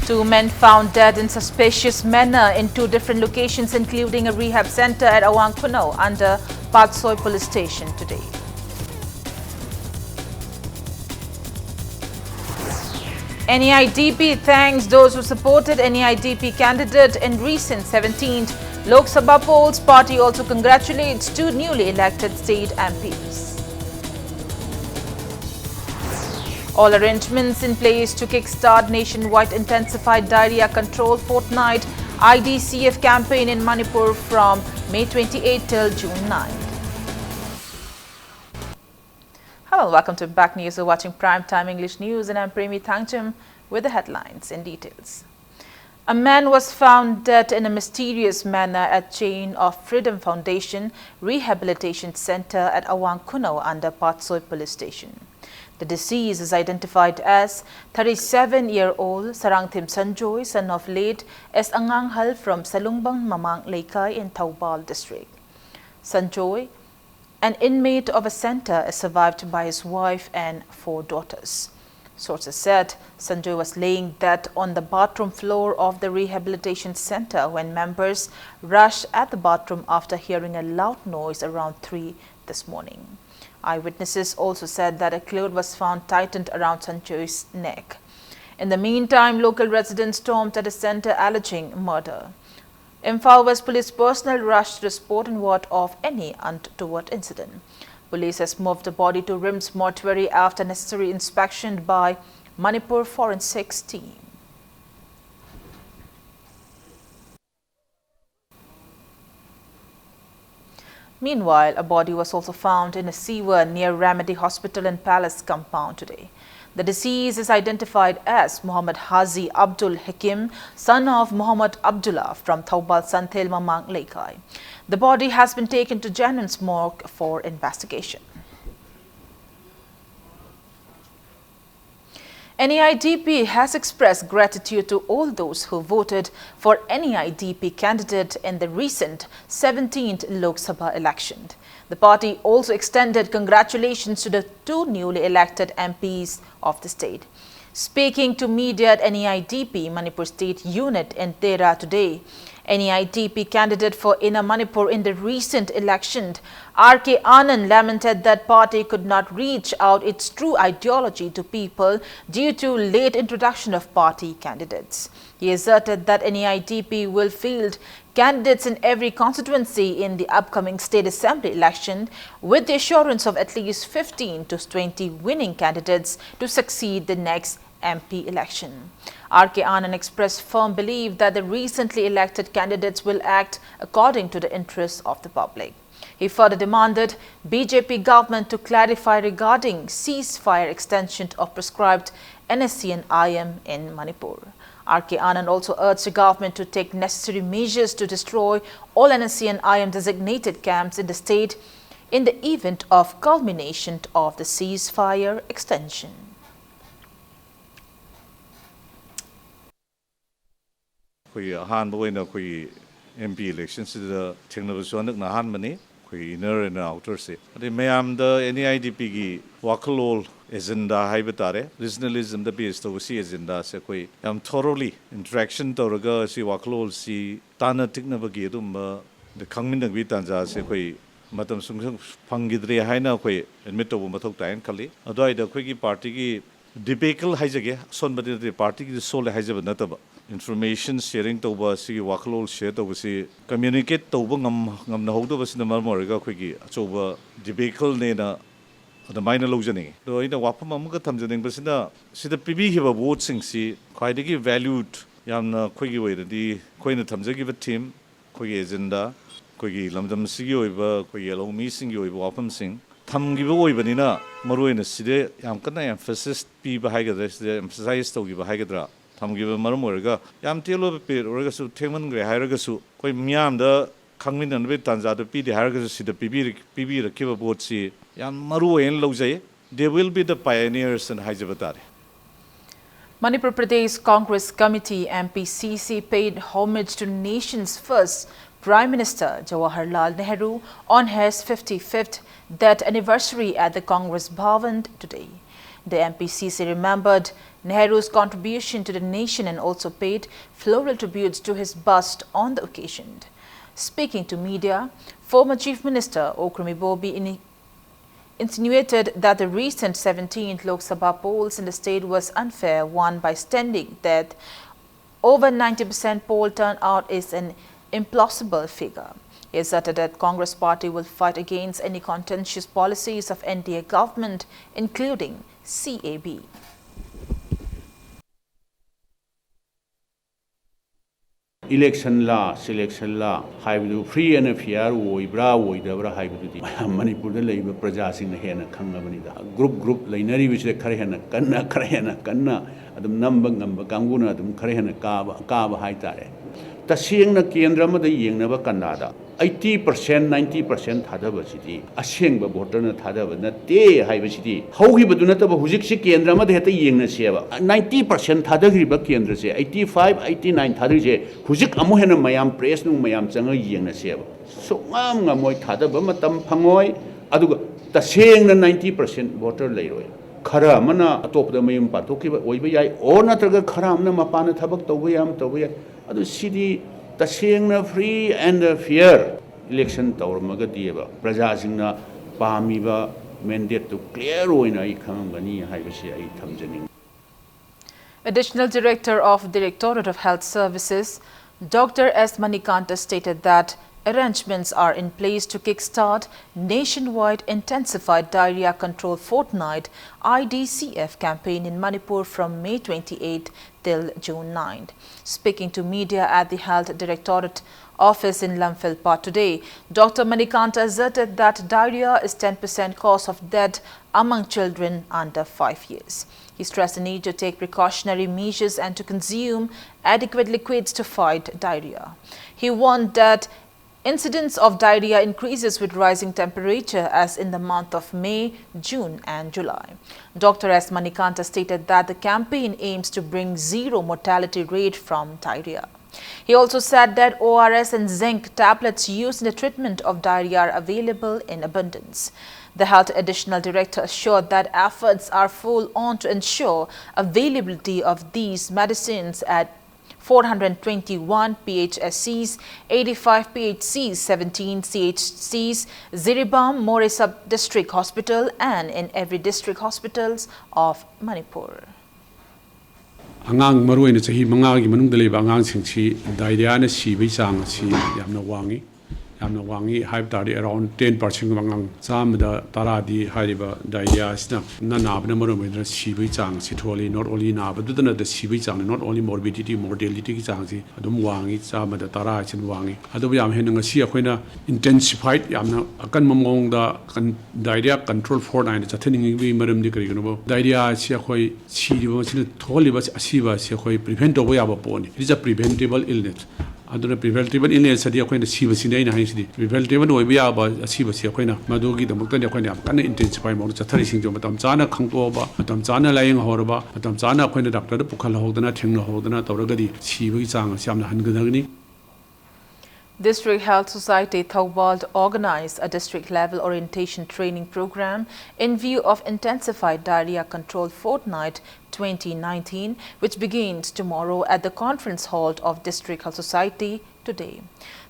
Two men found dead in suspicious manner in two different locations, including a rehab center at Awang Kuno under Patsoi police station today. NEIDP thanks those who supported NEIDP candidate in recent 17th Lok Sabha polls. Party also congratulates two newly elected state MPs. All arrangements in place to kickstart nationwide intensified diarrhea control fortnight IDCF campaign in Manipur from May 28 till June 9. Hello, welcome to Back News. You're watching Primetime English News and I'm Premi Thangcham with the headlines in details. A man was found dead in a mysterious manner at Chain of Freedom Foundation Rehabilitation Center at Awang Kuno under Patsoi police station. The deceased is identified as 37-year-old Sarangthim Sanjoy, son of late S. Anganghal from Salungbang Mamang Laikai in Taubal district. Sanjoy, an inmate of a center, is survived by his wife and 4 daughters. Sources said Sanjoy was laying dead on the bathroom floor of the rehabilitation center when members rushed at the bathroom after hearing a loud noise around 3 this morning. Eyewitnesses also said that a cloth was found tightened around Sanjoy's neck. In the meantime, local residents stormed at the center alleging murder. Imphal West Police personnel rushed to the spot and ward off any untoward incident. Police has moved the body to RIMS mortuary after necessary inspection by Manipur forensics team. Meanwhile, a body was also found in a sewer near Remedy Hospital and Palace compound today. The deceased is identified as Muhammad Hazi Abdul Hakim, son of Muhammad Abdullah from Taubal Santhel Mamang Laikai. The body has been taken to Janan's morgue for investigation. NEIDP has expressed gratitude to all those who voted for NEIDP candidate in the recent 17th Lok Sabha election. The party also extended congratulations to the two newly elected MPs of the state. Speaking to media at NEIDP Manipur State Unit in Tera today, NEIDP candidate for Inner Manipur in the recent election, R.K. Anand, lamented that party could not reach out its true ideology to people due to late introduction of party candidates. He asserted that NEIDP will field candidates in every constituency in the upcoming state assembly election with the assurance of at least 15 to 20 winning candidates to succeed the next MP election. R.K. Anand expressed firm belief that the recently elected candidates will act according to the interests of the public. He further demanded BJP government to clarify regarding ceasefire extension of prescribed NSC and IM in Manipur. R.K. Anand also urged the government to take necessary measures to destroy all NSC and IM designated camps in the state in the event of culmination of the ceasefire extension. MP elections the technology na han mani inner and outer say the mayam the NEIDP gi wakalol agenda haibatare regionalism the base to see agenda se koi am thoroughly interaction to raga si wakalol si tana tiknabagi dum the khangmin dang bi tanja se koi matam sung phangidre haina koi admit to mathok tain khali adoi da koi gi party gi debacle haijage sonbadi the party gi sole haijaba nataba information sharing to ba si waklol share to si communicate to ba ngam na hodo ba sin mar ga khoi gi achoba debacle ne na the minor lojani do ina wapam am ga thamjaning ba sina sida pb hi ba vote sing si khwaidagi valued yamna khoi gi wei di khoi na thamjagi ba team khoi gi agenda khoi gi lamdam si gi oi ba khoi yellow mi sing gi oi ba wapam sing tham gi ba oi ba ni na maroi na side yam kana emphasis pi ba hai ga emphasize to gi ba hai ga Tamgiva Marmorga, Yam Tilo Pit, Regasu, Teman Gray, Haragasu, Koi Miam the Kangmin and Vitanza, the P. the Haragasu, the PB, the Kiva boat sea, Yam Maru and Loze, they will be the pioneers and Hyjavatari. Manipur Pradesh Congress Committee MPCC paid homage to the nation's first Prime Minister Jawaharlal Nehru on his 55th death anniversary at the Congress Bhavan today. The MPCC remembered Nehru's contribution to the nation and also paid floral tributes to his bust on the occasion. Speaking to media, former Chief Minister Okrumi Bobi insinuated that the recent 17th Lok Sabha polls in the state was unfair, won by standing that over 90% poll turnout is an implausible figure. He asserted that Congress party will fight against any contentious policies of NDA government, including CAB. Election law, selection law, haibu free and fair, oibra, oidabra, haibu. Manipur the labor prajasing hena kangamanida. Group, linary which the karahana, kanna, adam number ganguna, adam karahana kaba haitare. The seeing the Kendrama the Ying never Canada. 80%, 90% Hadavasity. A sing the Botana Tadavan, that day Hivasity. How he would do not have a Huziki Kendrama, they had the Ying Seva. 90% Tadagriba Kendra say, 85, 89 Tadaje, Huzik Amuhana Mayam, Press no Mayam Zanga Ying Seva. So Mamoy Tadabamatam Pangoy, Aduga, the saying the 90% water layroy. Kara mana atop the Mayum Patoki, Oibay, or Nataga Karamna Mapana Tabak Tawayam. Adu city the seeing the free and the fear election tower magadieva prajasingna pamiba mandate to clear in a kangani haibashi ai thamjaning. Additional Director of Directorate of Health Services, Dr. S. Manikanta stated that arrangements are in place to kickstart nationwide intensified diarrhea control fortnight IDCF campaign in Manipur from May 28 till June 9. Speaking to media at the Health Directorate office in Lamphilpa today, Dr. Manikanta asserted that diarrhea is 10% cause of death among children under 5 years. He stressed the need to take precautionary measures and to consume adequate liquids to fight diarrhea. He warned that incidence of diarrhea increases with rising temperature as in the month of May, June and July. Dr. S. Manikanta stated that the campaign aims to bring zero mortality rate from diarrhea. He also said that ORS and zinc tablets used in the treatment of diarrhea are available in abundance. The Health Additional Director assured that efforts are full on to ensure availability of these medicines at 421 PHSCs, 85 PHCs, 17 CHCs, Ziribam, More Sub-District Hospital and in every district hospitals of Manipur. Angang maruin sa himangagi manung daliba angang singsi diarrhea na sibi sang si yamna wangi hype tari around 10% mangang sam da taradi hariba diarrhea sna na nabna maruin na sibi sang si tholi not only na but the sibi sang not only morbidity mortality sang si adum wangi sam da tara chin wangi adu yam hen si akoina intensified yamna akan mamong da diarrhea control for nine chathning bi marum di kari no diarrhea si akoi si sin tholi ba asiba si akoi prevent over yaba poni it is a preventable illness. Aduna preventable illness adi akoina siba sinai na haisidi preventable oiba ba asiba si akoina madugi damukta ni akoina kan intensify mo chathari sing jo matam chana khangto ba matam chana laying horba matam chana akoina doctor pukhal hodana thengna hodana tawragadi siba gi chang siamna hangadagni. District Health Society Thoubal organized a district-level orientation training program in view of intensified diarrhea control fortnight 2019, which begins tomorrow at the conference hall of District Health Society today.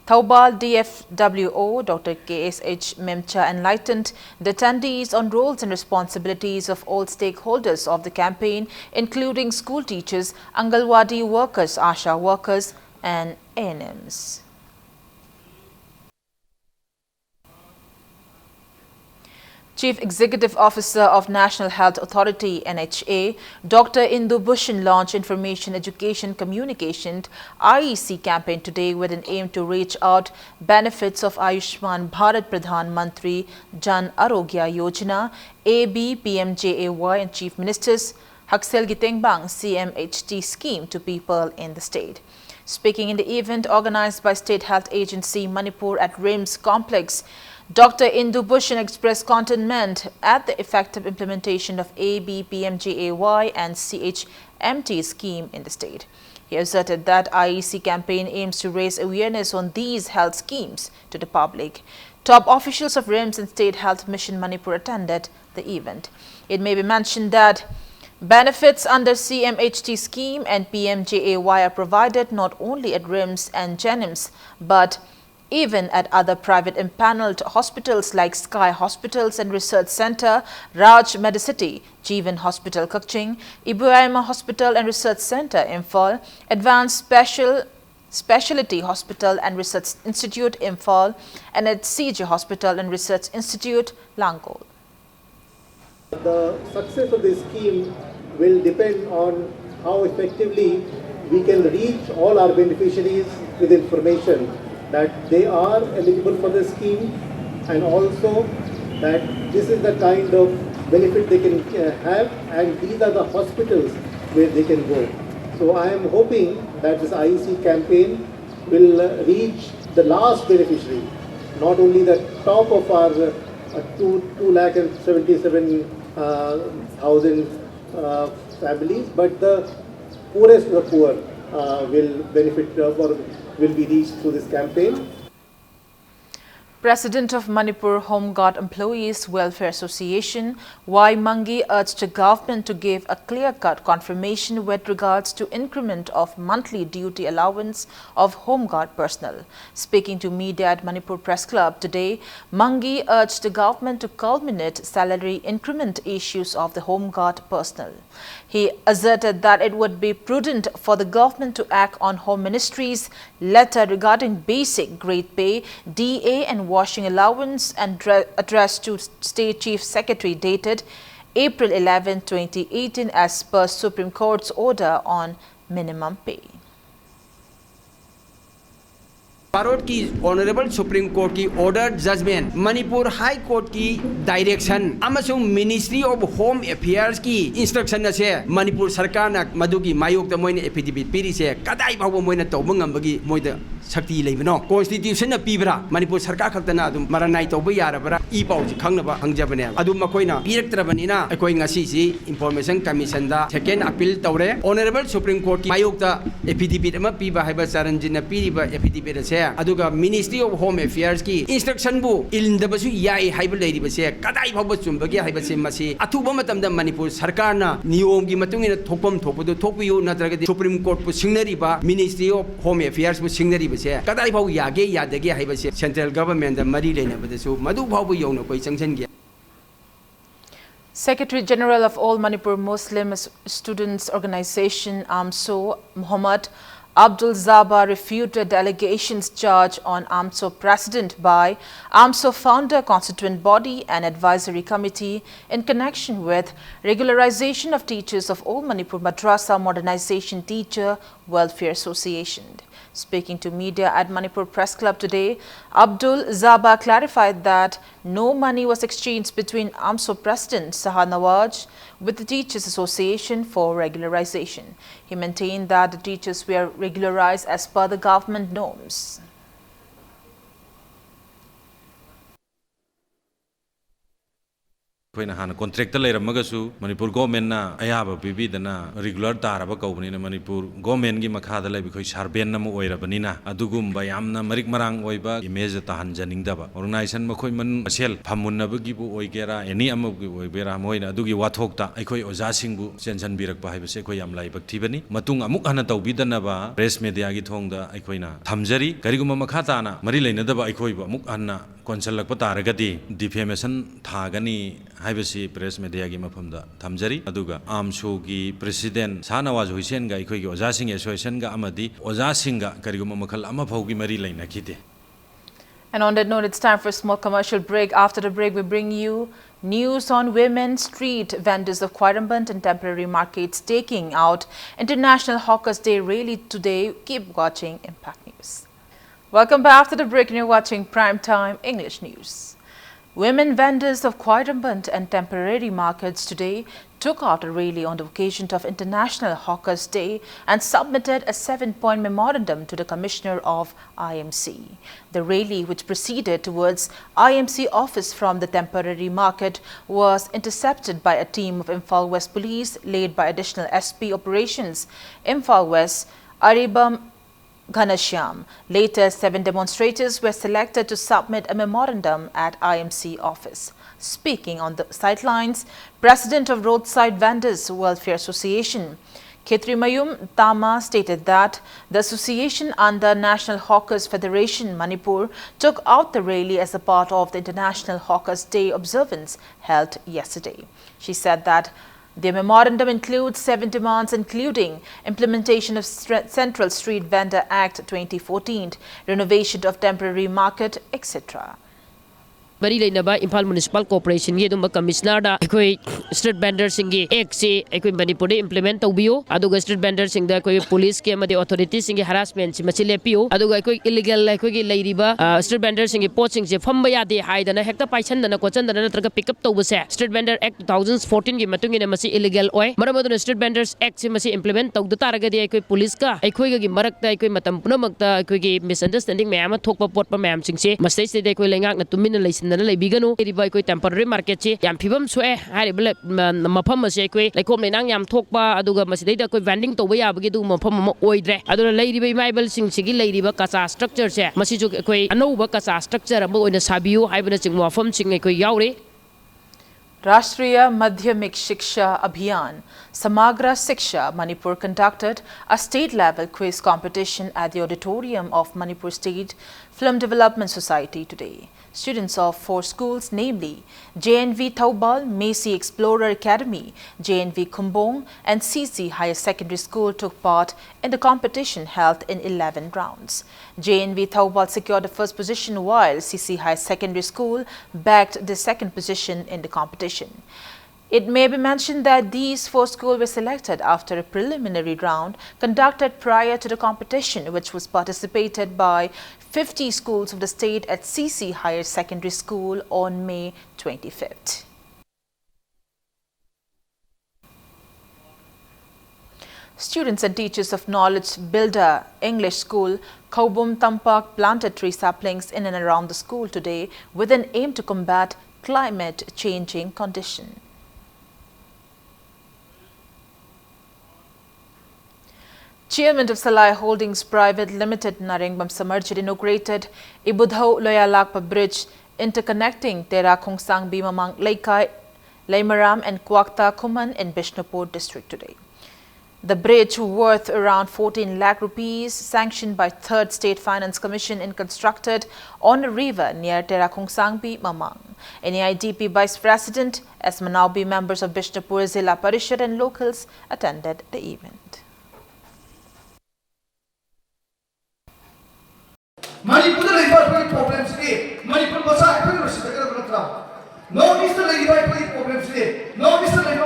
Thoubal DFWO Dr. KSH Memcha enlightened the attendees on roles and responsibilities of all stakeholders of the campaign, including school teachers, Angalwadi workers, ASHA workers and ANMs. Chief Executive Officer of National Health Authority NHA, Dr. Indu Bhushan launched Information Education Communication IEC campaign today with an aim to reach out benefits of Ayushman Bharat Pradhan Mantri Jan Arogya Yojana, AB, PMJAY and Chief Ministers Haksel Gitengbang CMHT scheme to people in the state. Speaking in the event organized by State Health Agency Manipur at RIMS Complex, Dr. Indu Bhushan expressed contentment at the effective implementation of AB, PMJAY and CHMT scheme in the state. He asserted that IEC campaign aims to raise awareness on these health schemes to the public. Top officials of RIMS and State Health Mission Manipur attended the event. It may be mentioned that benefits under CMHT scheme and PMJAY are provided not only at RIMS and Jenims, but even at other private impaneled hospitals like Sky Hospitals and Research Center, Raj Medicity, Jeevan Hospital Kukching, Ibuaima Hospital and Research Center Imphal, Advanced Specialty Hospital and Research Institute Imphal, and at CJ Hospital and Research Institute Langol. The success of this scheme will depend on how effectively we can reach all our beneficiaries with information that they are eligible for the scheme, and also that this is the kind of benefit they can have, and these are the hospitals where they can go. So I am hoping that this IEC campaign will reach the last beneficiary, not only the top of our 2,77,000 families, but the poorest of the poor will benefit or will be reached through this campaign. President of Manipur Home Guard Employees Welfare Association, Y. Mangi, urged the government to give a clear-cut confirmation with regards to increment of monthly duty allowance of Home Guard personnel. Speaking to media at Manipur Press Club today, Mangi urged the government to culminate salary increment issues of the Home Guard personnel. He asserted that it would be prudent for the government to act on Home Ministry's letter regarding basic grade pay, DA and washing allowance and addressed to State Chief Secretary dated April 11, 2018 as per Supreme Court's order on minimum pay. Bharat की honourable supreme court की order judgment Manipur high court की direction अमसुंग ministry of home affairs की instruction से मणिपुर सरकार ना मधुगी मायोक Moin affidavit पीरी से कदाई भाव मोइन तौब ngambagi मोइद शक्ति लेबनो कॉन्स्टिट्यूशन ना पीबरा मणिपुर सरकार खक्तना अदुम मरनाई तौब यारबरा ई पाउ जी खंगनबा हंगजबने अदुम मखोइना पीरक्तरबनिना अखोइ ngasi जी इंफॉर्मेशन कमीशन दा सेकेंड अपील तौरे ऑनरेबल सुप्रीम कोर्ट की मायोक दा एफिडेविट अमा पीबा हाइबा चरणजिना पीरिबा एफिडेविट से अदुगा मिनिस्ट्री ऑफ होम अफेयर्स की इंस्ट्रक्शन बु इलंदबसु याई हाइबा लेरिबसे कदाई भाव चुंबगे हाइबसे मसी अथुबा मतमदा मणिपुर सरकार ना नियम की मतुंगिना थोपम थोपदु थोपियु नत्रगदि सुप्रीम कोर्ट बु सिंगनरिबा मिनिस्ट्री ऑफ होम अफेयर्स बु सिंगनरिबसे कदाई भाव यागे यादगे हाइबसे सेंट्रल गवर्नमेंट दा मरी लेनबदसु मधु भाव यौन कोइ चंगसनगे Secretary General of All Manipur Muslim Students Organization AMSO Muhammad Abdul Zaba refuted allegations charged on AMSO President by AMSO Founder Constituent Body and Advisory Committee in connection with regularization of teachers of All Manipur Madrasa Modernization Teacher Welfare Association. Speaking to media at Manipur Press Club today, Abdul Zaba clarified that no money was exchanged between AMSO President Saha Nawaz with the Teachers Association for regularization. He maintained that the teachers were regularized as per the government norms. अखोइना हाना contract लेरमगसु Manipur government ना अयाबा पिबीदना regular ताराबा कौबनिना Manipur government की मखादा लेबि खोइ सार्बेन नम ओइरबनिना अदुगुम यामना मरिक मरांग ओइबा इमेज ताहनजनिंगदबा ऑर्गेनाइजेशन मखोइ मन मसेल फामुन्नबगिबु ओइगेरा एनी अमबगि ओइबेरा मोइना अदुगी वाथोकता अखोइ ओजासिंगबु चेंसन बिरकबा हाइबसे अखोइ याम लाइबक थिबनी मतुंग अमुक हना तौबिदनबा प्रेस मीडिया की थोंगदा अखोइना थमजरी करिगुम मखाताना मरि लेनदबा अखोइबा अमुक हना कॉन्सलक तारगदी डिफेमेशन थागनी हाइबसी प्रेस मीडिया की मफमदा थमजरी अदुगा आमसो की प्रेसिडेंट सानवाज हुसैन गा इखोइ की ओजासिंग एसोसिएशन गा अमदी ओजासिंग गा करिगुम मखल अमा फौगी मरी लैनखिदे. And on that note, it's time for a small commercial break. After the break, we bring you news on women street vendors of Quirambant and temporary markets taking out International Hawkers Day rally today. Keep watching Impact News. Welcome back after the break and you're watching Primetime English News. Women vendors of Quirambant and temporary markets today took out a rally on the occasion of International Hawkers Day and submitted a 7-point memorandum to the Commissioner of IMC. The rally, which proceeded towards IMC office from the temporary market, was intercepted by a team of Imphal West Police led by Additional SP Operations Imphal West Aribam Ghanashyam. Later, 7 demonstrators were selected to submit a memorandum at IMC office. Speaking on the sidelines, President of Roadside Vendors Welfare Association, Khetrimayum Tama, stated that the association under National Hawkers Federation Manipur took out the rally as a part of the International Hawkers Day observance held yesterday. She said that the memorandum includes 7 demands including implementation of Central Street Vendor Act 2014, renovation of temporary market, etc. Bari Lainaba Impal Municipal Corporation Ye Dumba Commissioner da Ekoi street vendor singi X Ekoi Manipur implement Tobio, Aduga street vendor sing the Ekoi police ke amadi authorities singi harassment Machile Pio, Aduga Ekoi illegal Ekoi Ladiba, street vendor singi poaching se Fambaya de Haidana Hector Pachan and Kochan and Natraka pick up Tobase, Street Vendor Act 2014 Gimatung in a Masi illegal oil, Maramadon Street Vendors Act Masi implement Tog the Taraga de Ekoi police ka, Ekoi Marakta Ekoi Matampunamakta Ekoi misunderstanding Mama Topa Port Mam Singse, Mastai de Equilanga to minimalize na lay bigano iriba ko temporary market che yam phibam sue haribla mafam ase ko laikom lenang yam thokpa aduga masidai ko vending to ba yabagi du mafam ma oidre aduna layriba maibal sing sigi layriba kacha structure che masi ju ko anouba kacha structure aba oina sabiu haibana ching mafam sing ko yaure Rashtriya Madhyamik Shiksha Abhiyan Samagra Shiksha Manipur conducted a state-level quiz competition at the auditorium of Manipur State Film Development Society today. Students of 4 schools, namely JNV Taubal, Macy Explorer Academy, JNV Kumbong and CC Higher Secondary School took part in the competition held in 11 rounds. JNV Taubal secured the first position while CC Higher Secondary School bagged the second position in the competition. It may be mentioned that these 4 schools were selected after a preliminary round conducted prior to the competition, which was participated by 50 schools of the state at CC Higher Secondary School on May 25th. Students and teachers of Knowledge Builder English School, Kaubum Tampak planted tree saplings in and around the school today with an aim to combat climate changing conditions. Chairman of Salai Holdings Private Limited Naringbam Samarjit inaugurated Ibudhau Loyalakpa Bridge interconnecting Tera Khongsang Bimamang Laikai, Laimaram and Kwakta Kuman in Bishnupur district today. The bridge, worth around 14 lakh rupees, sanctioned by 3rd State Finance Commission and constructed on a river near Tera Khongsang Bimamang. NAIDP Vice President, as Manaubi members of Bishnupur Zilla Parishad and locals attended the event. Manipur problems Manipur no Mr. Lady problems no Mr. Lady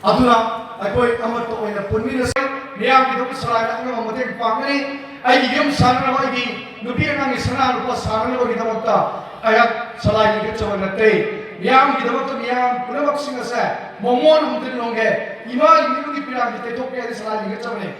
Aduna I Amato in a Punminas, Miam Sarai, Motek Pamani, I give him Sana, Nubian Sana was Sana Vidamata, I have Salai gets on a day. Miam Vidamata Miam, Punamak Singers, Momon Longe, Iman Yuki, they took care of Salai gets on it.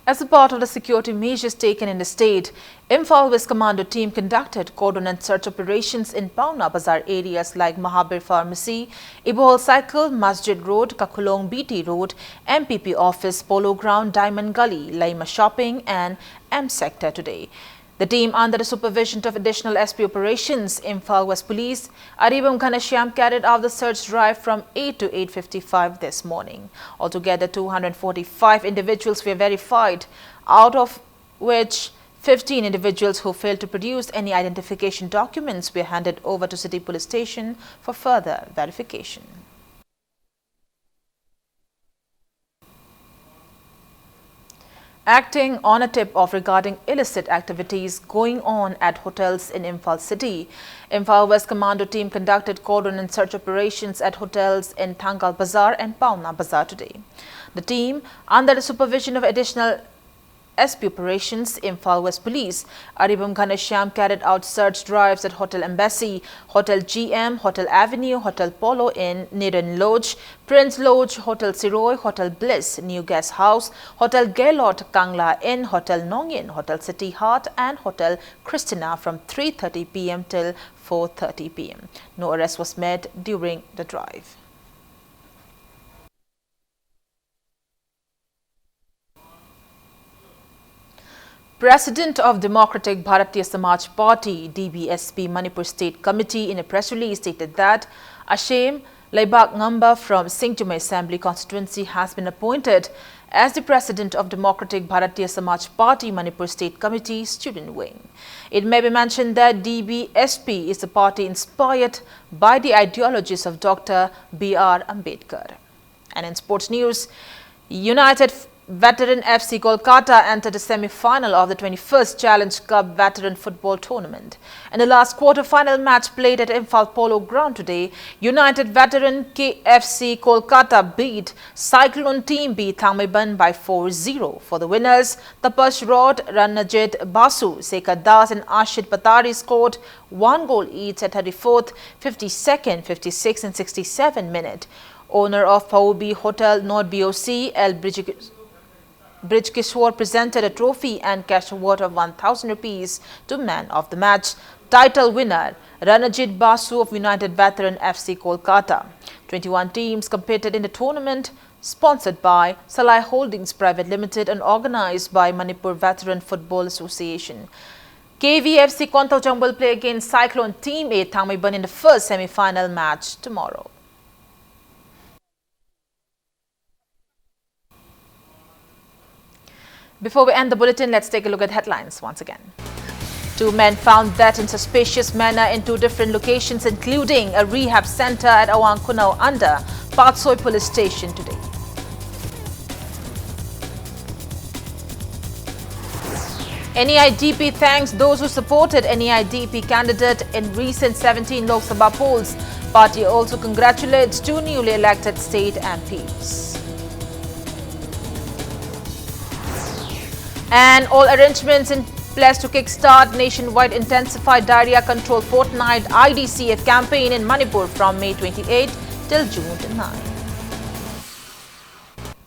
As a part of the security measures taken in the state, Imphal West Commando team conducted cordon and search operations in Pauna Bazar areas like Mahabir Pharmacy, Ibohol Cycle, Masjid Road, Kakulong BT Road, MPP Office, Polo Ground, Diamond Gully, Laima Shopping and M Sector today. The team, under the supervision of additional SP operations, Imphal West Police, Aribam Ghanashyam, carried out the search drive from 8 to 8:55 this morning. Altogether, 245 individuals were verified, out of which 15 individuals who failed to produce any identification documents were handed over to City Police Station for further verification. Acting on a tip of regarding illicit activities going on at hotels in Imphal City, Imphal West Commando team conducted cordon and search operations at hotels in Thangal Bazar and Pauna Bazar today. The team, under the supervision of additional SP operations, Imphal West Police, Aribam Ghanashyam, carried out search drives at Hotel Embassy, Hotel GM, Hotel Avenue, Hotel Polo Inn, Niran Lodge, Prince Lodge, Hotel Siroy, Hotel Bliss, New Guest House, Hotel Gaylord Kangla Inn, Hotel Nongin, Hotel City Heart and Hotel Christina from 3:30 p.m. till 4:30 p.m. No arrest was made during the drive. President of Democratic Bharatiya Samaj Party DBSP Manipur State Committee in a press release stated that Ashem Laibak Ngamba from Singchumai Assembly constituency has been appointed as the President of Democratic Bharatiya Samaj Party Manipur State Committee Student Wing. It may be mentioned that DBSP is a party inspired by the ideologies of Dr. B.R. Ambedkar. And in sports news, United Veteran FC Kolkata entered the semi-final of the 21st Challenge Cup Veteran Football Tournament. In the last quarter-final match played at Imphal Polo Ground today, United Veteran FC Kolkata beat Cyclone Team B Thangmeiban by 4-0. For the winners, Tapash Rod, Ranajit Basu, Sekar Das and Ashit Patari scored 1 goal each at 34th, 52nd, 56th and 67th minute. Owner of Paubi Hotel North BOC, L. Brijkishwar presented a trophy and cash award of 1,000 rupees to man of the match. Title winner Ranajit Basu of United Veteran FC Kolkata. 21 teams competed in the tournament, sponsored by Salai Holdings Private Limited and organized by Manipur Veteran Football Association. KVFC Kontauchang will play against Cyclone Team A Thangmeiban in the first semi-final match tomorrow. Before we end the bulletin, let's take a look at headlines once again. 2 men found dead in suspicious manner in 2 different locations, including a rehab center at Awang Kunau under Patsoi Police Station today. NEIDP thanks those who supported NEIDP candidate in recent 17 Lok Sabha polls. Party also congratulates 2 newly elected state MPs. And all arrangements in place to kickstart nationwide intensified diarrhea control fortnight IDCF campaign in Manipur from May 28 till June 9.